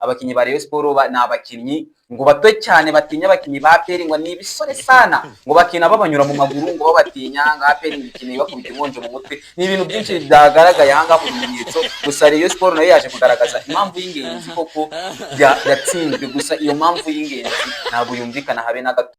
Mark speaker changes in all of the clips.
Speaker 1: abakinyi ba Rayon Sport n'abakinyi ngo bato cyane batinya abakinyi ba APR ngo ni ibisore sana ngo bakina babanyura mu maguru ngo babatinya ngo APR imikino ibakubita inkonjo mu mutwe ni ibintu byinshi byagaragaye hanga mu bimenyetso gusa Rayon Sport nayo yaje kugaragaza impamvu y'ingenzi koko yatsinzwe gusa iyo mpamvu y'ingenzi ntabwo yumvikana habe na gato.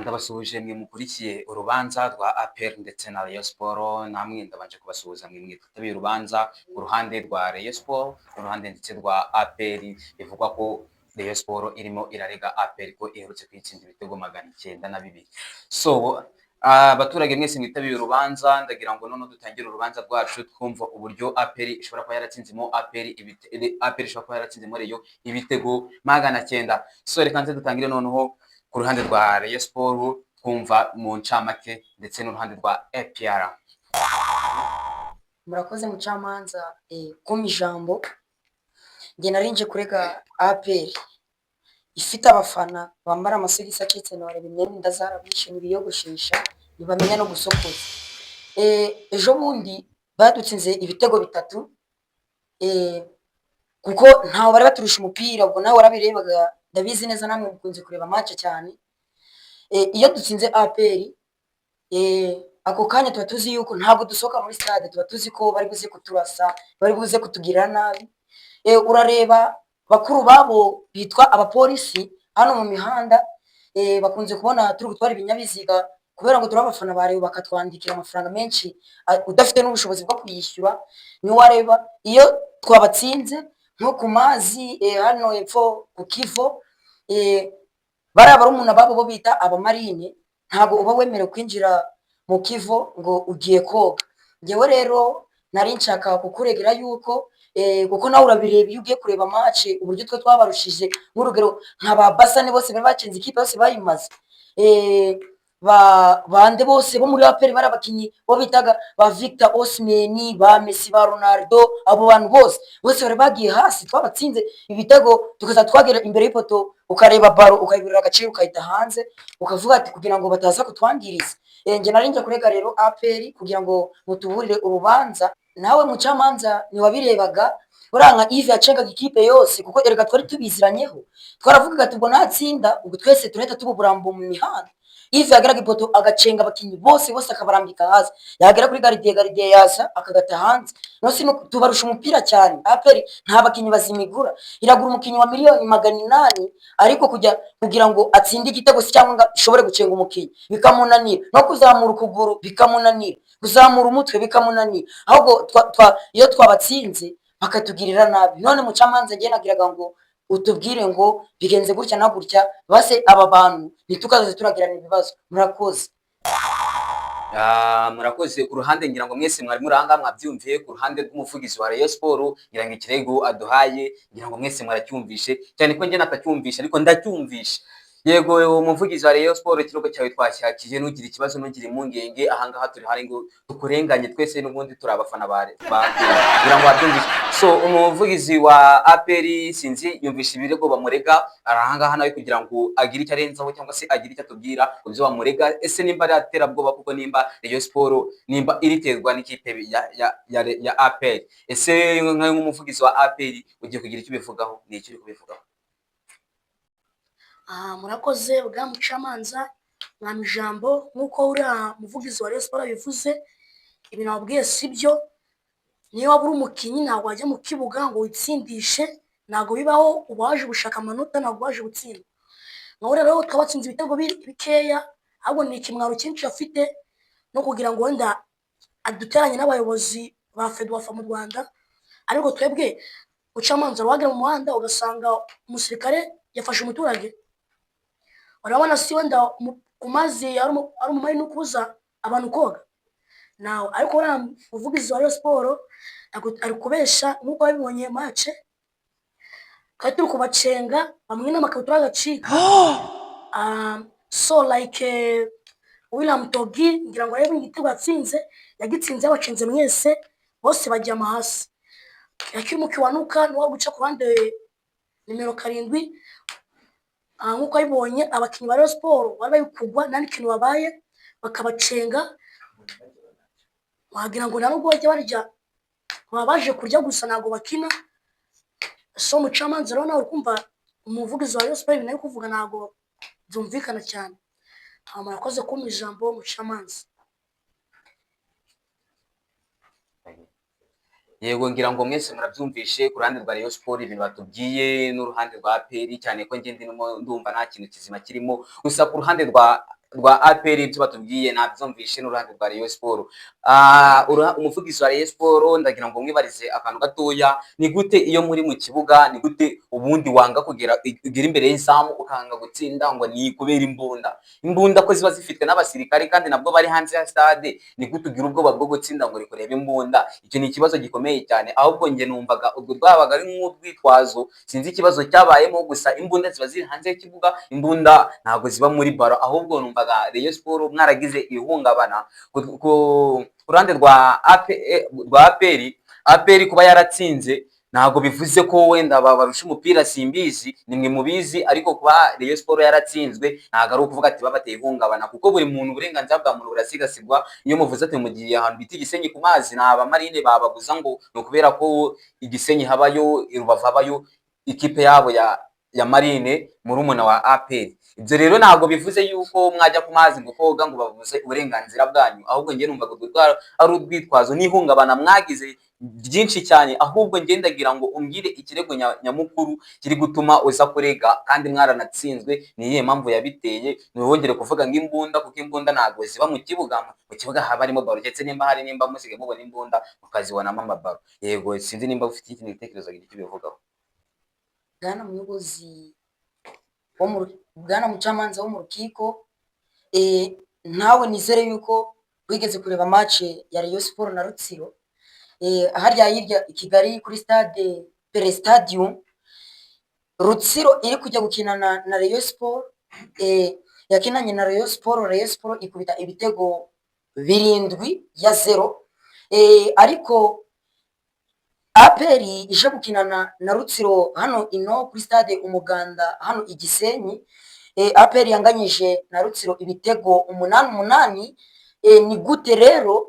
Speaker 1: Ndabasuhuje mwe mukurikiye urubanza rwa APR ndetse na Rayon Sport, namwe ndabanje kubasuhuza mwe mwitabiye urubanza ku ruhande rwa Rayon Sport, ku ruhande ndetse rwa APR bivugwa ko Rayon Sport irimo irarega APR ko iherutse kwitsinda ibitego 902. So abaturage mwese mwitabiye urubanza ndagira ngo none dutangire urubanza rwacu twumva uburyo APR ishobora kuba yaratsinzemo APR ishobora kuba yaratsinzemo Rayon ibitego 900. So reka nze dutangire noneho ku ruhande rwa Rayon Sport twumva mu ncamake ndetse n'uruhande rwa APR.
Speaker 2: Murakoze mucamanza kuma ijambo nge narinje kurega APR ifite abafana bambara amasogisi acitse no bareba imyenda zarabishe n'ibiyogoshesha ntibamenya no gusokoza. Ejo bundi badutsinze ibitego 3 kuko ntaho bari baturusha umupira, ubwo nawe warabirebaga ndabizi neza, namwe mukunze kureba match cyane. Iyo dutsinze APR ako kanya tuba tuzi yuko ntabwo dusoka muri stade, tuba tuzi ko bari buze kuturasa, bari buze kutugira nabi. Urareba bakuru babo bitwa abapolisi hano mu mihanda, bakunze kubona turi gutwara ibinyabiziga kubera ngo turabafana bareba bakatwandikira amafaranga menshi udafite n'ubushobozi bwo kuyishyura. Ni wareba iyo twabatsinze nko ku mazi hano epfo ku Kivu, baraba rumuna babo bo bita abamarine, ntago uba wemerewe kwinjira mu Kivu ngo ugiye koga. Ngewe rero nari nshaka kukuregera yuko kuko nawe urabireba iyo ugiye kureba match uburyo twe twabarushije, nk'urugero nk'aba Basane bose bari bacenze ikipe yose bayimaze, bande bose bo muri APR barabakinyi bo bitaga ba Victor Osimhen, ba Messi, ba Ronaldo, abo bantu bose bari bagiye hasi, twabatsinze ibitego tukaza twagera imbere y'ipoto ukareba baro ukayibirira agaciro ukayita hanze ukavuga ati kugira ngo bataza kutwangiriza. Nge narinje kurega rero APR kugira ngo mutuburire urubanza. Nawe mucamanza ni wabirebaga uranka Yves yacengaga ikipe yose kuko erega twari tubiziranyeho, twaravugaga ati ubwo natsinda ubwo twese turahita tububurambo mu mihanda. Yves yageraga ipoto agacenga abakinyi bose akabarambika hasi, yagera kuri gardien yasa akagata hanze. Nose tubarusha umupira cyane. APR nta bakinyi bazimigura, iragura umukinyi wa miliyoni 800 ariko kugira ngo atsinde igitego cyangwa ishobore gucenga umukinyi bikamunanira, no kuzamura ukuguru bikamunanira, kuzamura umutwe bikamunanira, ahubwo iyo twabatsinze bakatugirira nabi. None mucamanza nge nagiraga ngo utubwire ngo bigenze gutya na gutya base aba bantu nitukaze turagirana ibibazo. Murakoze.
Speaker 1: Murakoze. Ku ruhande ngira ngo mwese mwari muranga mwabyumviye, ku ruhande rw'umuvugizi wa Rayon Sport ngira ngo ikirego aduhaye ngira ngo mwese mwaracyumvishe cyane ko nge natacyumvisha ariko ndacyumvisha. Yego umuvugizi wa Rayon Sport kiroko cyawe twashyakije, nugira ikibazo nugira impungenge ahangaha turi hari ngo tukurenganye twese n'ubundi turi abafana kugira ngo wabyumvishe. So umuvugizi wa APR sinzi yumvisha ibirego bamurega ahangaha nawe kugira ngo agire icyo arenzaho cyangwa se agire icyo atubwira kubyo bamurega. Ese nimba ari aterabwoba kuko nimba Rayon Sport nimba iriterwa n'ikipe ya APR, ese nk'umuvugizi wa APR ugiye kugira icyo bivugaho? Ni icyo uri kubivugaho?
Speaker 3: Murakoze bwa mucamanza mwami ijambo. Nkuko uriya muvugizi wa Rayon Sport bivuze, ibi nabwiye sibyo. Niyo wabura umukinyi ntabwo wajya mu kibuga ngo witsindishe, ntabwo bibaho. Ubaje gushaka amanota, ntabwo waje gutsinda. Nkaho rero twabatsinze ibitego bikeya, ahubwo ni ikimwaro cyinshi afite no kugira ngo wenda aduteranye n'abayobozi ba FEDWAFA mu Rwanda. Ariko twebwe mucamanza wagera mu muhanda ugasanga umusirikare yafashe umuturage, urabona si wenda ku mazi ari umumari no kubuza abantu koga nawe. Ariko uriya muvugizi wa Rayon Sport ari kubesha nk'uko babibonye match, kandi turi kubacenga bamwe n'amakabutura agacika. So like William Togi ngira ngo arebe igitego yatsinze, yagitsinze yabacenze mwese bose bajyama hasi. Yakimu Kiwanuka niwo guca ku ruhande nimero 7, nkuko ayibonye abakinnyi ba Rayon Sport bari bari kugwa nta n'ikintu babaye bakabacenga, wagira ngo nabo bajya barya babaje kurya gusa ntago bakina. So mucamanza rero nawe ukumva umuvugizi wa Rayon Sport ibintu ari kuvuga ntago byumvikana cyane. Murakoze kumpa ijambo mucamanza.
Speaker 1: Yego ngira ngo mwese murabyumvishe ku ruhande rwa Rayon Sport ibintu batubwiye n'uruhande rwa APR, cyane ko ngende ndumva nta kintu kizima kirimo, gusa ku ruhande rwa APR ibyo batubwiye nabyumvishe n'uruhande rwa Rayon Sport. Umuvugizi wa Rayon Sport ndagira ngo mwibarize akantu gatoya, ni gute iyo muri mu kibuga, ni gute ubundi wanga kugera imbere y'izamu ukanga gutsinda ngo ni kubera imbunda ko ziba zifitwe n'abasirikare kandi nabwo bari hanze ya stade, ni gute ugira ubwoba bwo gutsinda ngo rikureba imbunda? Icyo ni ikibazo gikomeye cyane, ahubwo nge numvaga ubwo rwabaga ari nk'urwitwazo, sinzi ikibazo cyabayemo, gusa imbunda ziba ziri hanze y'ikibuga, imbunda ntabwo ziba muri baro, ahubwo numvaga Rayon Sport mwaragize ihungabana ku ruhande rwa APR kuba yaratsinze ntabwo bivuze ko wenda babarusha umupira, simbizi, nimwe mubizi, ariko kuba Rayon Sport yaratsinzwe ntabwo ari ukuvuga ati babateye ihungabana, kuko buri muntu uburenganzira bwa muntu burasigasirwa. Iyo muvuze ati mugiye ahantu bita Igisenyi ku mazi, naba marine bababuza ngo ni ukubera ko Igisenyi habayo, i Rubavu habayo ikipe yabo ya marine murumuna wa APR. Ibyo rero ntabwo bivuze yuko mwajya ku mazi ngo koga ngo bavuze uburenganzira bwanyu, ahubwo nge numvaga ari urwitwazo n'ihungabana mwagize byinshi cyane, ahubwo ngendagira ngo umbwire ikirego nyamukuru kiri gutuma uza kurega kandi mwaranatsinzwe, ni iyihe mpamvu yabiteye? Ntiwongere kuvuga ngo imbunda, kuko imbunda ntabwo ziba mu kibuga, mu kibuga haba harimo baro, ndetse nimba musige mubona imbunda mukazibonamo amabaro. Yego sinzi nimba ufite ikindi gitekerezo icyo bivugaho.
Speaker 2: Bwana muyobozi bwana mucamanza wo mu rukiko, nawe nizere yuko wigeze kureba match ya Rayon Sport na Rutsiro harya hirya i Kigali kuri stade Pere Stadium. Rutsiro iri kujya gukinana na Rayon Sport, yakinanye na Rayon Sport, Rayon Sport ikubita ibitego 7-0, ariko APR ije gukinana na Rutsiro hano ino kuri stade Umuganda hano Igisenyi. APR yanganyije na Rutsiro ibitego 8-8. Ni gute rero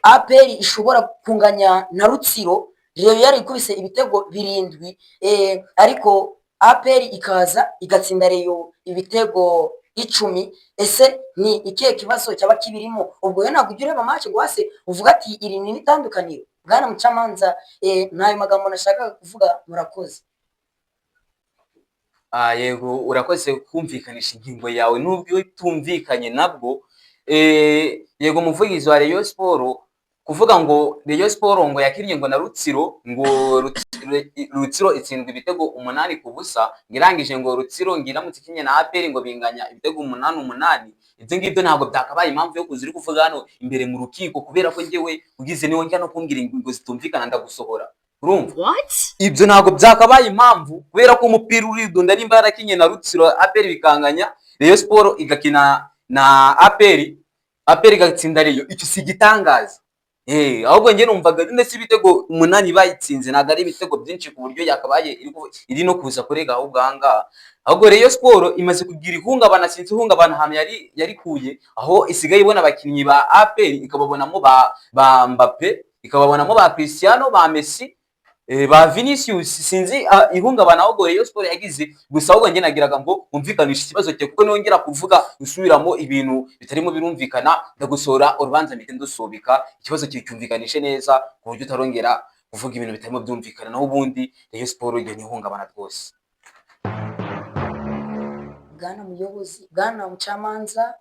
Speaker 2: APR ishobora kunganya na Rutsiro? Rero yari ikubise ibitego 7, ariko APR ikaza igatsinda Rayon ibitego 10. Ese ni ikihe kibazo cyaba kibirimo? Ubwo yo ntabwo ujya ureba match ngo wase uvuga ati iri ni itandukaniro. Bwana mucamanza, ntayo magambo nashaka kuvuga, murakoze.
Speaker 1: Yego urakoze kumvikanisha ingingo yawe nubwo tumvikanye nabwo. Yego umuvugizi wa Rayon Sport kuvuga ngo Rayon Sport ngo yakinnye ngo na Rutsiro, ngo Rutsiro itsindwa ibitego 8-0, ngirangije ngo Rutsiro ngiramutse kinye na APR ngo binganya ibitego 8-8. Ibyo ngibyo ntabwo byakabaye impamvu yo kuziri kuvuga hano imbere mu rukiko, kubera ko ngewe ugize niwo njya no kumbwira ingingo zitumvikana ndagusohora. Urumva? Ibyo ntabwo byakabaye impamvu, kubera ko umupira uridunda nimba yarakinye na Rutsiro APR bikanganya, Rayon Sport igakina na APR igatsinda Rayon, icyo si gitangaza. Ahubwo nge numvaga ndetse ibitego 8 bayitsinze ntabwo ari ibitego byinshi ku buryo yakabaye iri no kuza kurega ahubwo ahangaha. Ahubwo Rayon Sport imaze kugira ihungabana, sinzi ihungabana hamwe yari kuye, aho isigaye ibona abakinnyi ba APR ikababonamo ba Mbappe, ikababonamo ba Cristiano, ba Messi, ba Vinicius, sinzi ihungabana ahubwo Rayon Sport yagize. Gusa ahubwo nge nagiraga ngo umvikanisha ikibazo cye, kuko nongera kuvuga usubiramo ibintu bitarimo birumvikana ndagusora urubanza mpite ndusubika, ikibazo cyumvikanishe neza ku buryo utarongera kuvuga ibintu bitarimo byumvikana, naho ubundi Rayon Sport iyo ni ihungabana rwose.
Speaker 2: Bwana muyobozi, bwana mucamanza,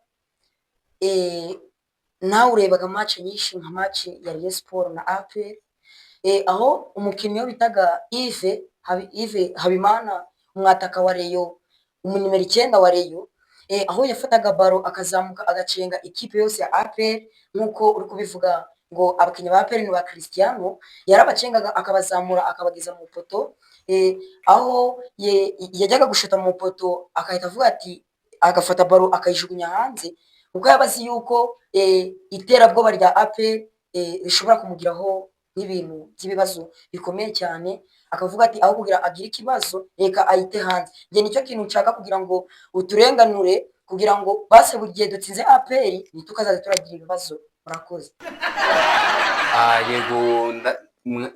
Speaker 2: nawe urebaga match nyinshi nka match ya Rayon Sport na APR, aho umukinnyi we bitaga Yves Habimana, umwataka wa Rayon, umunimero 9 wa Rayon, aho yafataga baro akazamuka agacenga ikipe yose ya APR, nkuko uri kubivuga ngo abakinnyi ba APR ni ba Cristiano, yarabacengaga akabazamura akabageza mu poto, aho yajyaga gushuta mu poto akahita avuga ati agafata baro akayijugunya hanze. kuko yabazi yuko iterabwoba rya APR rishobora kumugiraho n'ibintu by'ibibazo bikomeye cyane, akavuga ati aho kugira agire ikibazo reka ayite hanze. Njye nicyo kintu nshaka kugira ngo uturenganure, kugira ngo base buri gihe dutsinze APR ntitukazaze turagira ibibazo. Murakoze.
Speaker 1: Yego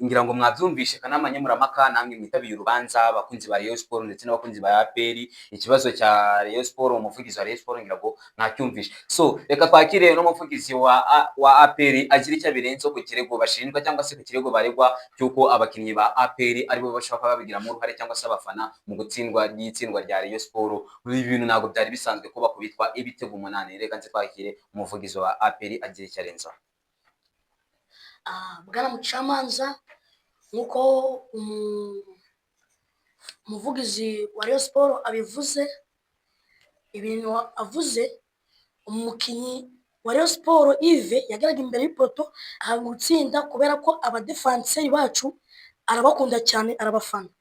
Speaker 1: ngira ngo mwabyumvishe kanama nkemurampaka, namwe mwitabiye urubanza, abakunzi ba Rayon Sport ndetse n'abakunzi ba APR. Ikibazo cya Rayon Sport, umuvugizi wa Rayon Sport ngira ngo mwacyumvishe. So reka twakire n'umuvugizi wa APR agira icyo abirenzo ku kirego bashinjwa cyangwa se ku kirego baregwa cyuko abakinnyi ba APR aribo bashaka babigiramo uruhare cyangwa se abafana mu gutsindwa n'itsindwa rya Rayon Sport. Ibi bintu ntabwo byari bisanzwe ko bakubitwa ibitego 8. Reka nze twakire umuvugizi wa APR agira icyo arenza.
Speaker 3: Bwana mucamanza, nk'uko umuvugizi wa Rayon Sport abivuze, ibintu avuze, umukinnyi wa Rayon Sport Yves yageraga imbere y'ipoto ahanga gutsinda kubera ko abadefanseri bacu arabakunda cyane, arabafana.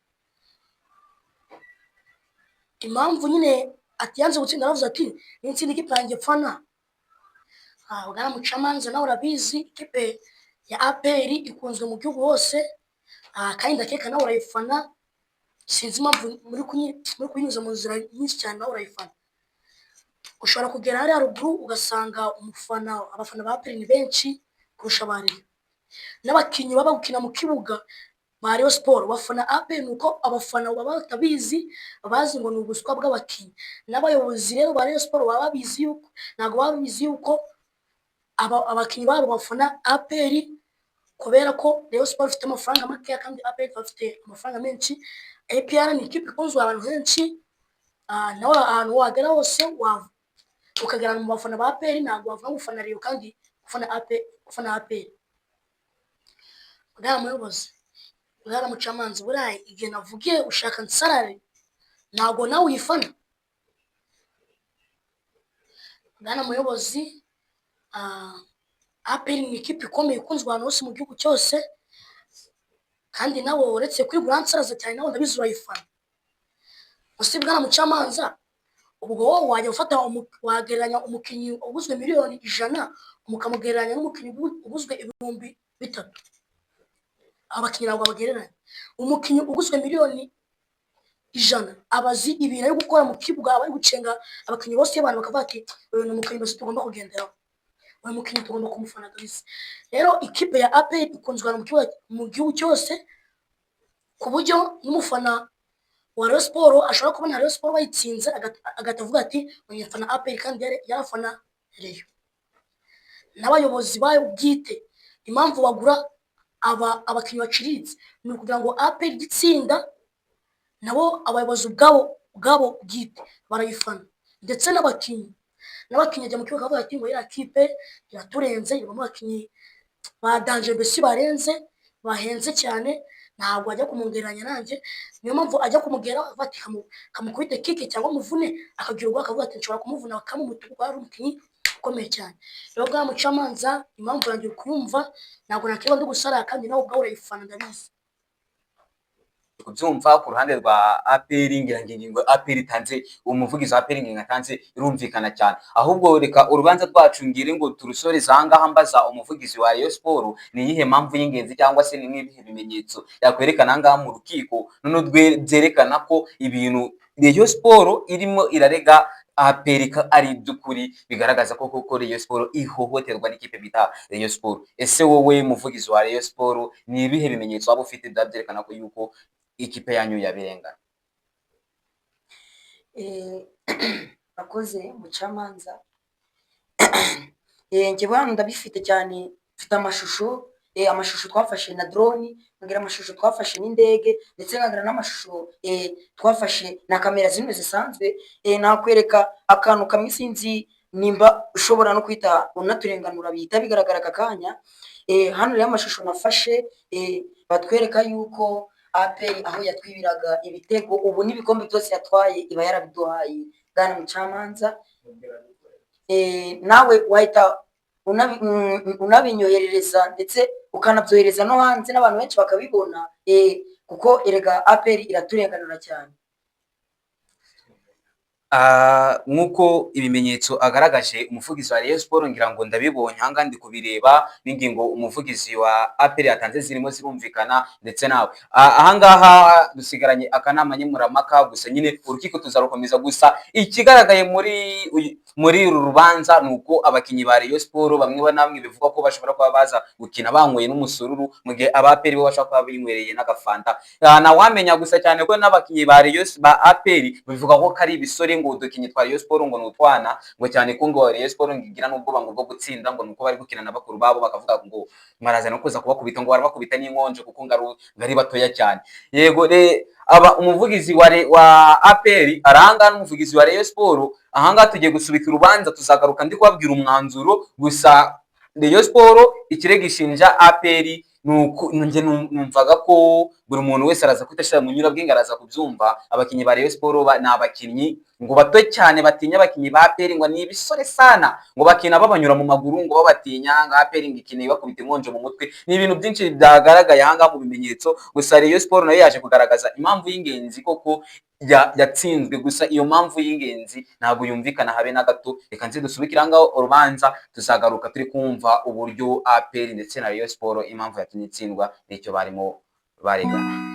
Speaker 3: Impamvu nyine ati yanze gutsinda, aravuze ati n'intsinda ikipe yanjye pfana. Bwana mucamanza, nawe urabizi ikipe ya APR ikunzwe mu gihugu hose, kandi ndakeka nawe urayifana. Sinzi impamvu muri kuyinyuza mu nzira nyinshi cyane, nawe urayifana. Ushobora kugera hariya ruguru ugasanga abafana ba APR ni benshi kurusha abari, n'abakinnyi baba gukina mu kibuga ba Rayon Sport bafana APR, nuko abafana baba batabizi, bazi ngo ni ubuswa bw'abakinnyi. N'abayobozi rero ba Rayon Sport baba babizi yuko, ntabwo baba babizi yuko abakinnyi babo bafana APR, kubera ko Rayon Sport ifite amafaranga make kandi APR ifite amafaranga menshi. APR ni ikipe ikunzwe abantu henshi, nawe ahantu wagera hose ukagera mu bafana ba APR, ntabwo wavuga gufana Rayon kandi ufana APR. Bwana muyobozi, bwana mucamanza, buriya igihe navugiye ushaka nsarare, ntabwo nawe uyifana. Bwana muyobozi, APR ni ikipe ikomeye ikunzwe ahantu hose mu gihugu cyose, kandi nawe uretse kwigura nsaraza cyane, nawe ndabizi urayifana. Gusa bwana mucamanza, ubwo wowe wajya ufata wagereranya umukinnyi uguzwe miliyoni 100 mukamugereranya n'umukinnyi uguzwe 3,000. Abakinnyi ntabwo bagereranya. Umukinnyi uguzwe miliyoni 100 abazi ibintu ari gukora mu kibuga, abari gucenga abakinnyi bose y'abantu bakavuga ati uyu ni umukinnyi bose tugomba kugenderaho, uyu mukinnyi tugomba kumufana kabisa. Rero ikipe ya APR ikunzwe mu gihugu cyose, ku buryo n'umufana wa Rayon Sport ashobora kubona Rayon Sport bayitsinze agatavuga ati unyefana APR kandi yarafana Rayon. N'abayobozi bayo bwite, impamvu bagura abakinnyi baciriritse ni ukugira ngo APR gitsinda, nabo abayobozi ubwabo bwite barayifana. Ndetse n'abakinnyi ajya mu kibuga bavuga ati ngo iriya kipe iraturenze, ibamo abakinnyi ba danger mbese bahenze cyane, ntabwo ajya kumugereranya nanjye. Niyo mpamvu ajya kumugera avuga ati kamukubite kike cyangwa muvune, akagira ubwo akavuga ati nshobora kumuvuna bakamumutuka, ari umukinnyi ukomeye cyane. Rero bwa mucamanza, impamvu yanjye kuyumva, ntabwo nakiba ndi gusara kandi nawe ubwawe urayifana ndabizi.
Speaker 1: Kubyumva ku ruhande rwa APR, ngira ngo APR itanze, umuvugizi wa APR ngira atanze irumvikana cyane. Ahubwo reka urubanza rwacu ngire ngo turusoreze ahangaha mbaza umuvugizi wa Rayon Sport ni iyihe mpamvu y'ingenzi cyangwa se ni nk'ibihe bimenyetso yakwerekana ahangaha mu rukiko none byerekana ko ibintu Rayon Sport irimo irarega APR ari by'ukuri, bigaragaza ko koko Rayon Sport ihohoterwa n'ikipe bita Rayon Sport. Ese wowe muvugizi wa Rayon Sport ni ibihe bimenyetso waba ufite byerekana ko yuko ikipe yanyu yabirenga?
Speaker 2: Akoze mucamanza, njye bwana ndabifite cyane, mfite amashusho twafashe na drone, ngira amashusho twafashe n'indege, ndetse nkagira n'amashusho twafashe na kamera zimwe zisanzwe. Nakwereka akantu kamwe, sinzi nimba ushobora no kwita unaturenganura, bihita bigaragara aka kanya. Hano rero amashusho nafashe, batwereka yuko APR aho yatwibiraga ibitego, ubu n'ibikombe byose yatwaye iba yarabiduhaye. Bwana mucamanza, nawe wahita unabinyoherereza ndetse ukanabyohereza no hanze n'abantu benshi bakabibona, kuko erega APR iraturenganura cyane.
Speaker 1: nk'uko ibimenyetso agaragaje umuvugizi wa Rayon Sport ngira ngo ndabibonye aha ndi kubireba n'ingingo umuvugizi wa APR yatanze zirimo zirumvikana ndetse nawe aha ngaha dusigaranye akanama nyemuramaka gusa nyine urukiko tuzarukomeza gusa ikigaragaye muri uru rubanza nuko abakinyi ba Rayon Sport bamwe namwe bivuga ko bashobora kuba baza gukina banyweye n'umusururu mu gihe APR bo bashaka kuba binywereye n'agafanta na wamenya gusa cyane ko n'abakinyi ba Rayon ba APR bivuga ko kari ibisore ngo udukinyi twa Rayon Sport ngo nutwana ngo cyane ko ngo Rayon Sport ngigira n'ubwoba ngo bwo gutsinda ngo nuko bari gukina na bakuru babo bakavuga ngo maraza no kuza kubakubita ngo barabakubita n'inkonje kuko ngari batoya cyane yego umuvugizi wa APR aranga n'umuvugizi wa Rayon Sport ahanga tugiye gusubika urubanza tuzagaruka ndi kubabwira umwanzuro gusa Rayon Sport ikirego ishinja APR nje numvaga ko buri muntu wese araza kwitashira mu nyura bw'inga araza kubyumva abakinyi ba Rayon Sport na abakinyi ngo bato cyane batinya abakinyi ba APR ngo ni ibisore sana ngo bakina babanyura mu maguru ngo babatinya nga APR ngikine bakubita inkonje mu mutwe ni ibintu byinshi byagaragaye hanga mu bimenyetso gusa Rayon Sport nayo yaje kugaragaza impamvu y'ingenzi koko yatsinzwe gusa iyo mpamvu y'ingenzi ntabwo yumvikana habe na gato reka nzi dusubikira ngaho urubanza tuzagaruka turi kumva uburyo APR ndetse na Rayon Sport impamvu yatumye itsindwa n'icyo barimo baregana.